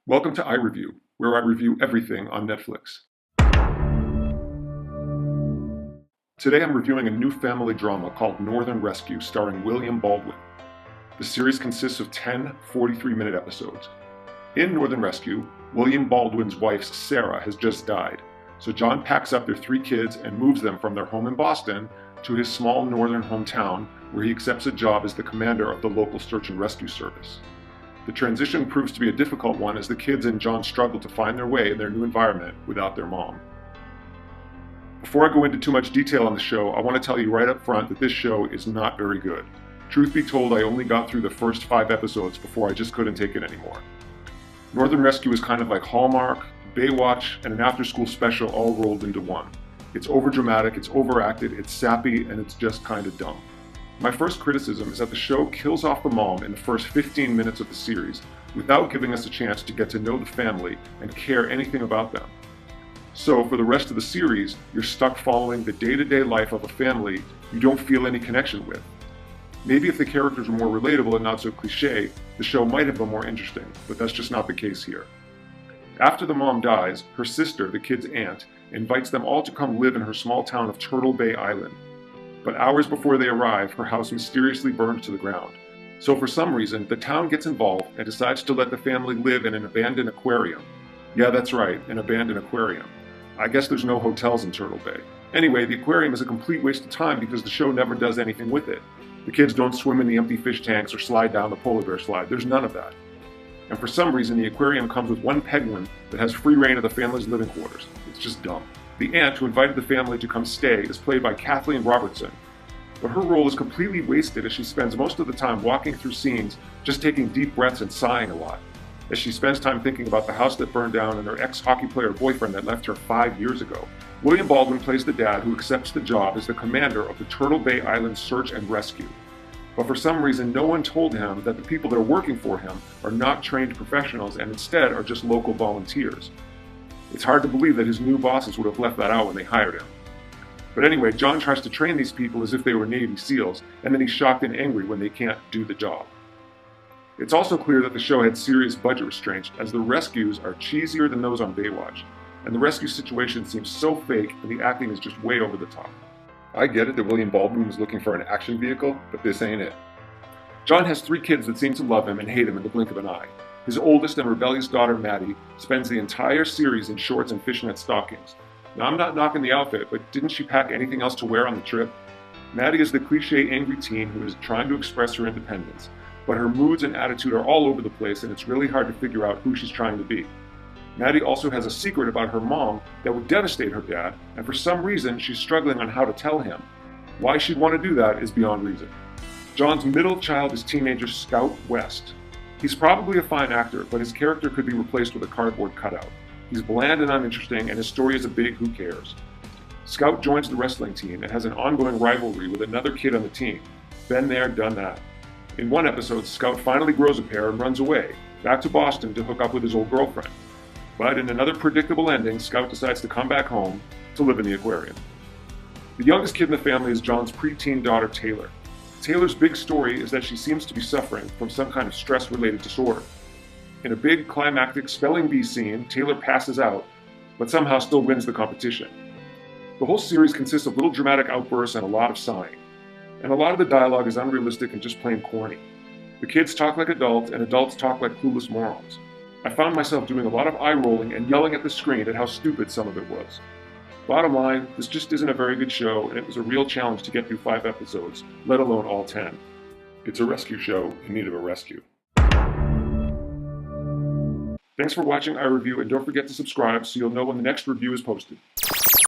Welcome to iReview, where I review everything on Netflix. Today I'm reviewing a new family drama called Northern Rescue starring William Baldwin. The series consists of 10 43-minute episodes. In Northern Rescue, William Baldwin's wife Sarah has just died, so John packs up their 3 kids and moves them from their home in Boston to his small northern hometown where he accepts a job as the commander of the local search and rescue service. The transition proves to be a difficult one as the kids and John struggle to find their way in their new environment without their mom. Before I go into too much detail on the show, I want to tell you right up front that this show is not very good. Truth be told, I only got through the first 5 episodes before I just couldn't take it anymore. Northern Rescue is kind of like Hallmark, Baywatch, and an after-school special all rolled into one. It's overdramatic, it's overacted, it's sappy, and it's just kind of dumb. My first criticism is that the show kills off the mom in the first 15 minutes of the series without giving us a chance to get to know the family and care anything about them. So for the rest of the series, you're stuck following the day-to-day life of a family you don't feel any connection with. Maybe if the characters were more relatable and not so cliche, the show might have been more interesting, but that's just not the case here. After the mom dies, her sister, the kid's aunt, invites them all to come live in her small town of Turtle Bay Island. But hours before they arrive, her house mysteriously burns to the ground. So for some reason, the town gets involved and decides to let the family live in an abandoned aquarium. Yeah, that's right, an abandoned aquarium. I guess there's no hotels in Turtle Bay. Anyway, the aquarium is a complete waste of time because the show never does anything with it. The kids don't swim in the empty fish tanks or slide down the polar bear slide. There's none of that. And for some reason, the aquarium comes with one penguin that has free reign of the family's living quarters. It's just dumb. The aunt who invited the family to come stay is played by Kathleen Robertson, but her role is completely wasted as she spends most of the time walking through scenes, just taking deep breaths and sighing a lot, as she spends time thinking about the house that burned down and her ex-hockey player boyfriend that left her 5 years ago. William Baldwin plays the dad who accepts the job as the commander of the Turtle Bay Island Search and Rescue. But for some reason, no one told him that the people that are working for him are not trained professionals and instead are just local volunteers. It's hard to believe that his new bosses would have left that out when they hired him. But anyway, John tries to train these people as if they were Navy SEALs, and then he's shocked and angry when they can't do the job. It's also clear that the show had serious budget restraints, as the rescues are cheesier than those on Baywatch, and the rescue situation seems so fake and the acting is just way over the top. I get it that William Baldwin was looking for an action vehicle, but this ain't it. John has 3 kids that seem to love him and hate him in the blink of an eye. His oldest and rebellious daughter, Maddie, spends the entire series in shorts and fishnet stockings. Now, I'm not knocking the outfit, but didn't she pack anything else to wear on the trip? Maddie is the cliché angry teen who is trying to express her independence, but her moods and attitude are all over the place and it's really hard to figure out who she's trying to be. Maddie also has a secret about her mom that would devastate her dad, and for some reason she's struggling on how to tell him. Why she'd want to do that is beyond reason. John's middle child is teenager Scout West. He's probably a fine actor, but his character could be replaced with a cardboard cutout. He's bland and uninteresting, and his story is a big who cares. Scout joins the wrestling team and has an ongoing rivalry with another kid on the team. Been there, done that. In one episode, Scout finally grows a pair and runs away, back to Boston to hook up with his old girlfriend. But in another predictable ending, Scout decides to come back home to live in the aquarium. The youngest kid in the family is John's preteen daughter, Taylor. Taylor's big story is that she seems to be suffering from some kind of stress-related disorder. In a big climactic spelling bee scene, Taylor passes out, but somehow still wins the competition. The whole series consists of little dramatic outbursts and a lot of sighing. And a lot of the dialogue is unrealistic and just plain corny. The kids talk like adults, and adults talk like clueless morons. I found myself doing a lot of eye-rolling and yelling at the screen at how stupid some of it was. Bottom line, this just isn't a very good show, and it was a real challenge to get through 5 episodes, let alone all 10. It's a rescue show in need of a rescue. Thanks for watching iReview, and don't forget to subscribe so you'll know when the next review is posted.